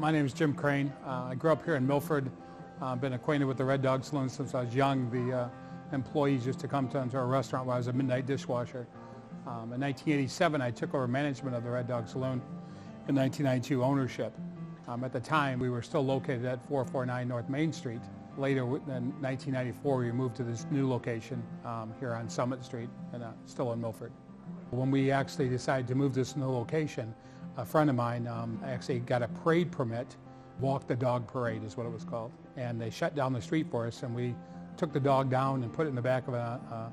My name is Jim Crane. I grew up here in Milford. Been acquainted with the Red Dog Saloon since I was young. The employees used to come to our restaurant while I was a midnight dishwasher. In 1987, I took over management of the Red Dog Saloon. In 1992, ownership. At the time, we were still located at 449 North Main Street. Later, in 1994, we moved to this new location here on Summit Street, and still in Milford. When we actually decided to move this new location, a friend of mine actually got a parade permit. Walk the Dog Parade is what it was called. And they shut down the street for us, and we took the dog down and put it in the back of a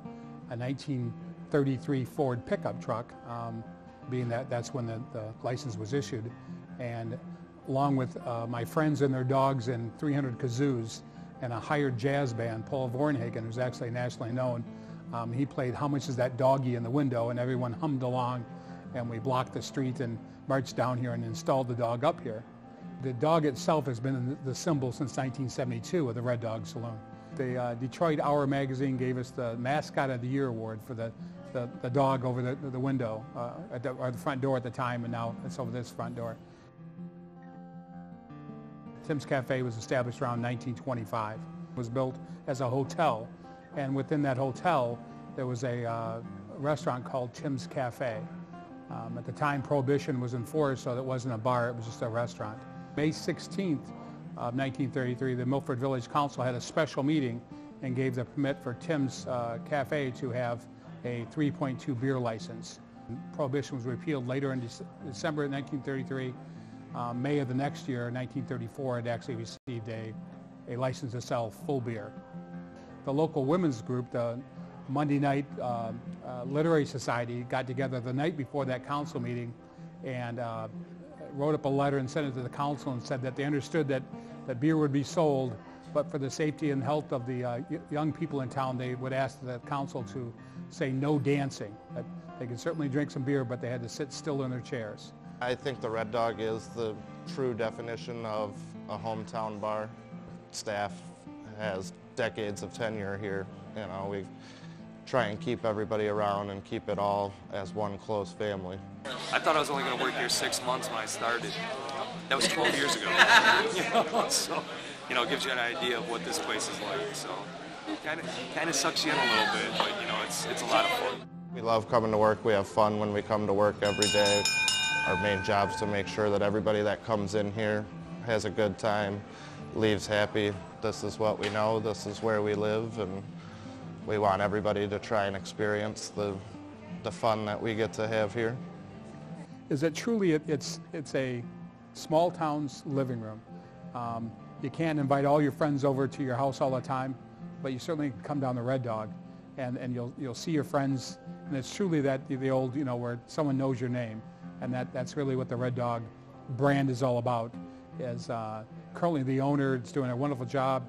1933 Ford pickup truck, being that's when the license was issued. And along with my friends and their dogs and 300 kazoos and a hired jazz band, Paul Vornhagen, who's actually nationally known, he played How Much Is That Doggy in the window, and everyone hummed along, and we blocked the street and marched down here and installed the dog up here. The dog itself has been the symbol since 1972 of the Red Dog Saloon. The Detroit Hour magazine gave us the Mascot of the Year award for the dog over the window, or the front door at the time, and now it's over this front door. Tim's Cafe was established around 1925. It was built as a hotel, and within that hotel there was a restaurant called Tim's Cafe. At the time, Prohibition was enforced, so it wasn't a bar, it was just a restaurant. May 16th of 1933, the Milford Village Council had a special meeting and gave the permit for Tim's Cafe to have a 3.2 beer license. Prohibition was repealed later in December of 1933. May of the next year, 1934, it actually received a license to sell full beer. The local women's group, the Monday Night Literary Society, got together the night before that council meeting and wrote up a letter and sent it to the council and said that they understood that beer would be sold, but for the safety and health of the young people in town, they would ask the council to say no dancing. That they could certainly drink some beer, but they had to sit still in their chairs. I think the Red Dog is the true definition of a hometown bar. Staff has decades of tenure here. You know, we try and keep everybody around and keep it all as one close family. I thought I was only going to work here 6 months when I started. That was 12 years ago. So, it gives you an idea of what this place is like. So, kind of sucks you in a little bit, but it's a lot of fun. We love coming to work. We have fun when we come to work every day. Our main job is to make sure that everybody that comes in here has a good time, leaves happy. This is what we know. This is where we live, and we want everybody to try and experience the fun that we get to have here. Is that truly it's a small town's living room. You can't invite all your friends over to your house all the time, but you certainly come down the Red Dog, and you'll see your friends, and it's truly that the old where someone knows your name, and that's really what the Red Dog brand is all about. Is currently the owner is doing a wonderful job.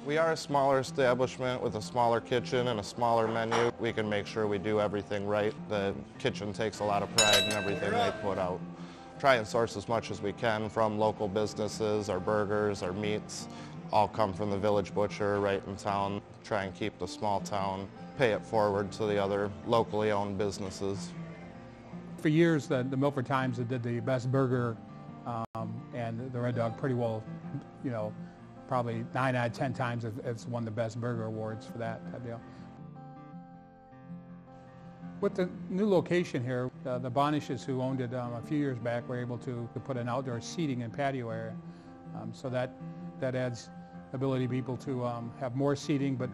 We are a smaller establishment with a smaller kitchen and a smaller menu. We can make sure we do everything right. The kitchen takes a lot of pride in everything they put out. Try and source as much as we can from local businesses. Our burgers, our meats, all come from the village butcher right in town. Try and keep the small town, pay it forward to the other locally owned businesses. For years, the Milford Times did the best burger, and the Red Dog pretty well, probably 9 out of 10 times it's won the best burger awards for that type of deal. With the new location here, the Bonishes, who owned it a few years back, were able to put an outdoor seating and patio area. So that adds ability for people to have more seating, but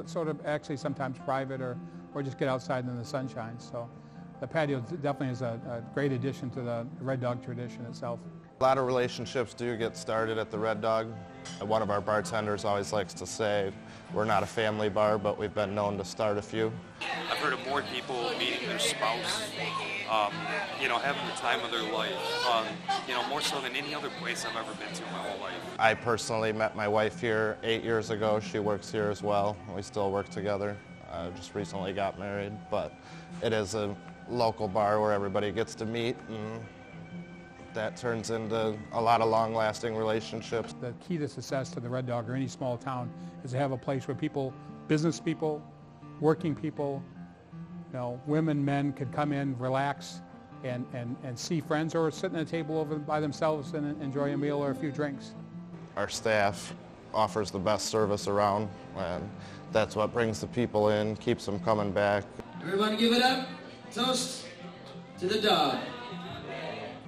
sort of actually sometimes private or just get outside in the sunshine. So the patio definitely is a great addition to the Red Dog tradition itself. A lot of relationships do get started at the Red Dog. One of our bartenders always likes to say, we're not a family bar, but we've been known to start a few. I've heard of more people meeting their spouse, having the time of their life, more so than any other place I've ever been to in my whole life. I personally met my wife here 8 years ago. She works here as well. We still work together. Just recently got married, but it is a local bar where everybody gets to meet, and that turns into a lot of long-lasting relationships. The key to success to the Red Dog or any small town is to have a place where people, business people, working people, women, men could come in, relax, and see friends or sitting at a table over by themselves and enjoy a meal or a few drinks. Our staff offers the best service around, and that's what brings the people in, keeps them coming back. Everyone give it up. Toast to the dog.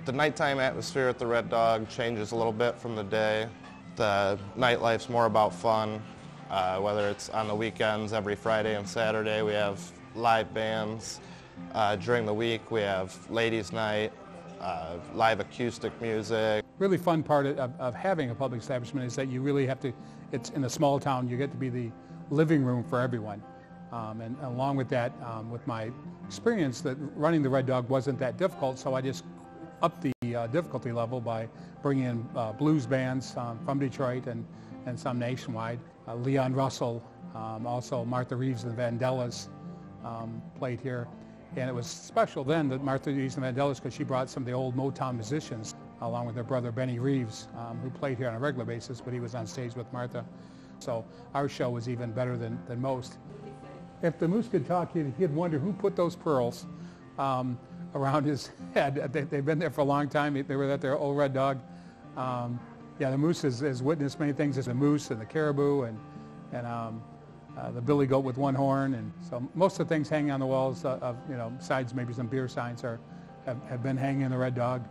The nighttime atmosphere at the Red Dog changes a little bit from the day. The nightlife's more about fun, whether it's on the weekends, every Friday and Saturday we have live bands. During the week we have ladies' night, live acoustic music. Really fun part of having a public establishment is that you really have to, it's in a small town, you get to be the living room for everyone. And along with that, with my experience, that running the Red Dog wasn't that difficult, so I just upped the difficulty level by bringing in blues bands from Detroit and some nationwide. Leon Russell, also Martha Reeves and the Vandellas played here. And it was special then that Martha Reeves and the Vandellas, because she brought some of the old Motown musicians along with their brother Benny Reeves, who played here on a regular basis, but he was on stage with Martha. So our show was even better than most. If the moose could talk, he'd wonder who put those pearls around his head. They've been there for a long time. They were at their old Red Dog. Yeah, the moose has witnessed many things. There's a moose and the caribou and the billy goat with one horn. And so most of the things hanging on the walls besides maybe some beer signs have been hanging in the Red Dog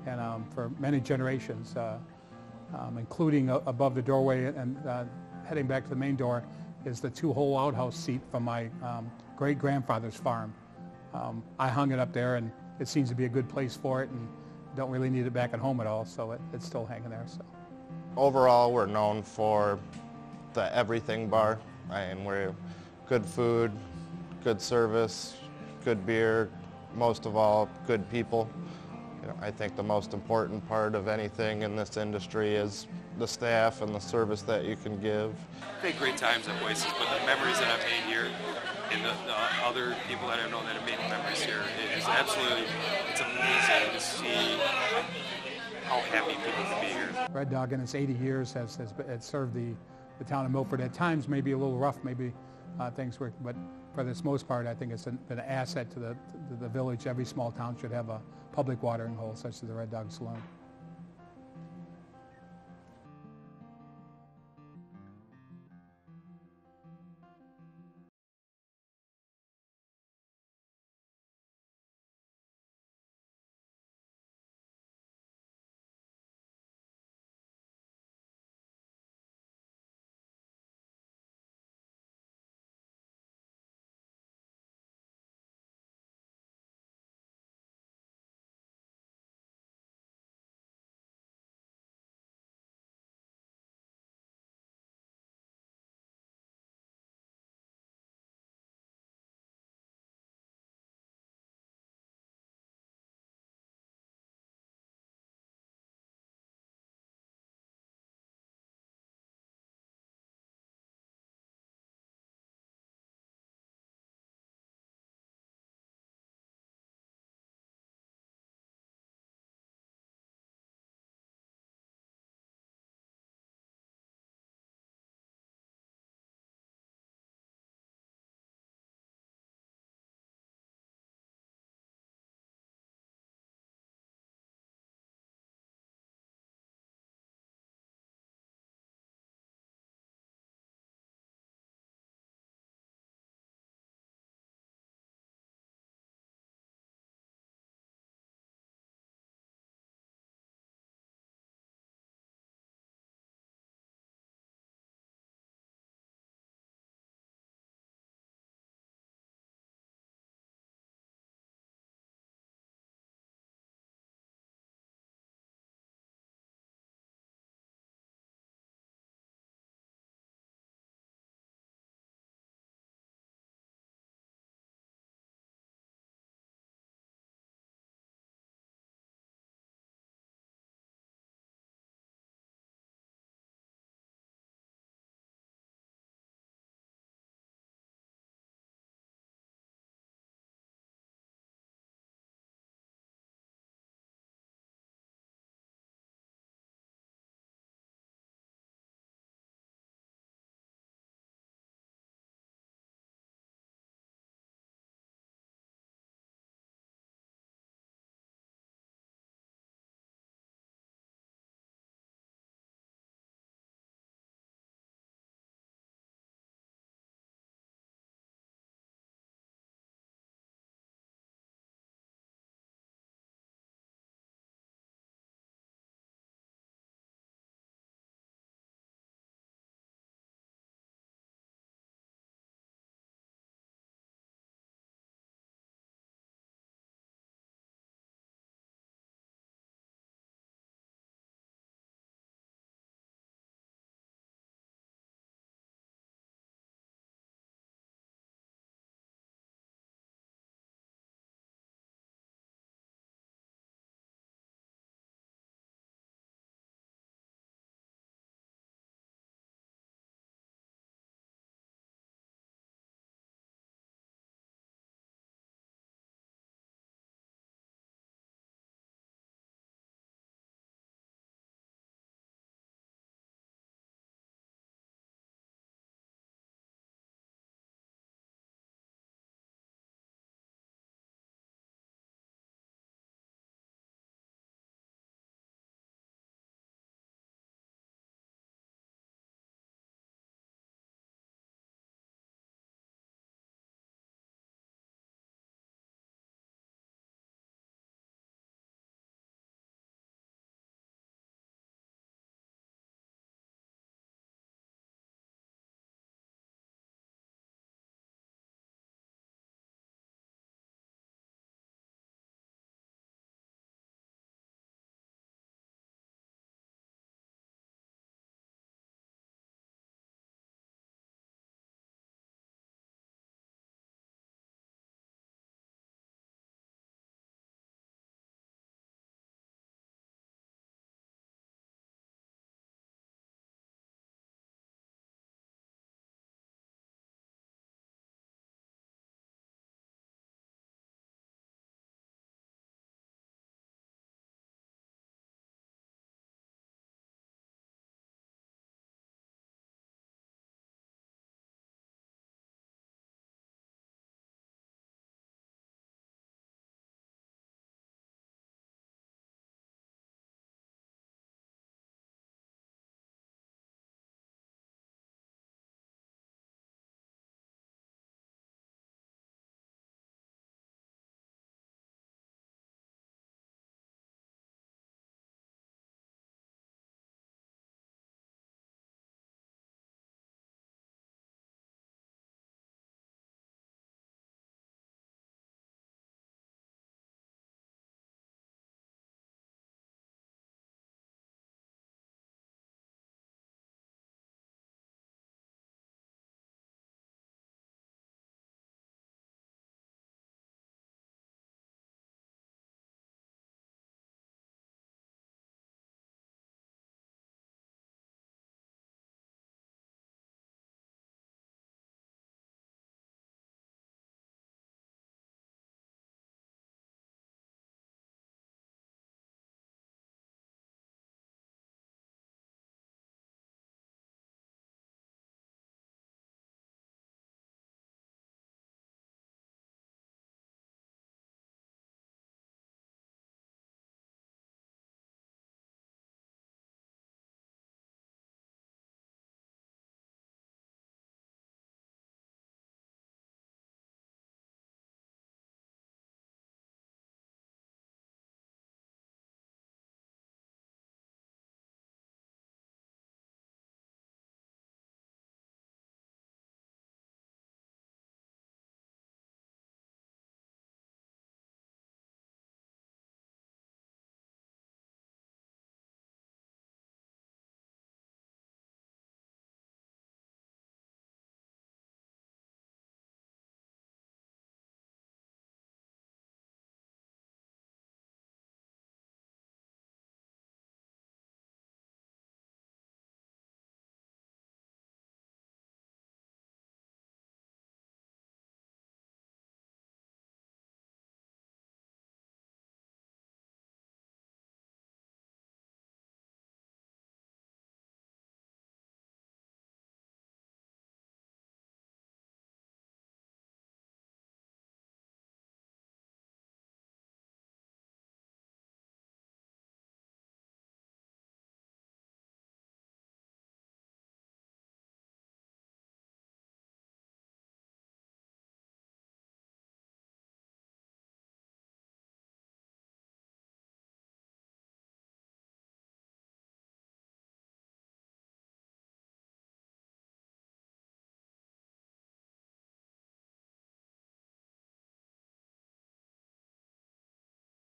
and for many generations, including above the doorway and heading back to the main door is the two-hole outhouse seat from my great-grandfather's farm. I hung it up there, and it seems to be a good place for it, and don't really need it back at home at all, so it's still hanging there. So, overall, we're known for the everything bar, and we're good food, good service, good beer, most of all, good people. I think the most important part of anything in this industry is the staff and the service that you can give. I've had great times at places, but the memories that I've made here and the other people that I've known that have made memories here, it's amazing to see how happy people can be here. Red Dog in its 80 years has served the town of Milford. At times maybe a little rough, maybe things were, but for this most part I think it's been an asset to the village. Every small town should have a public watering hole such as the Dog Saloon.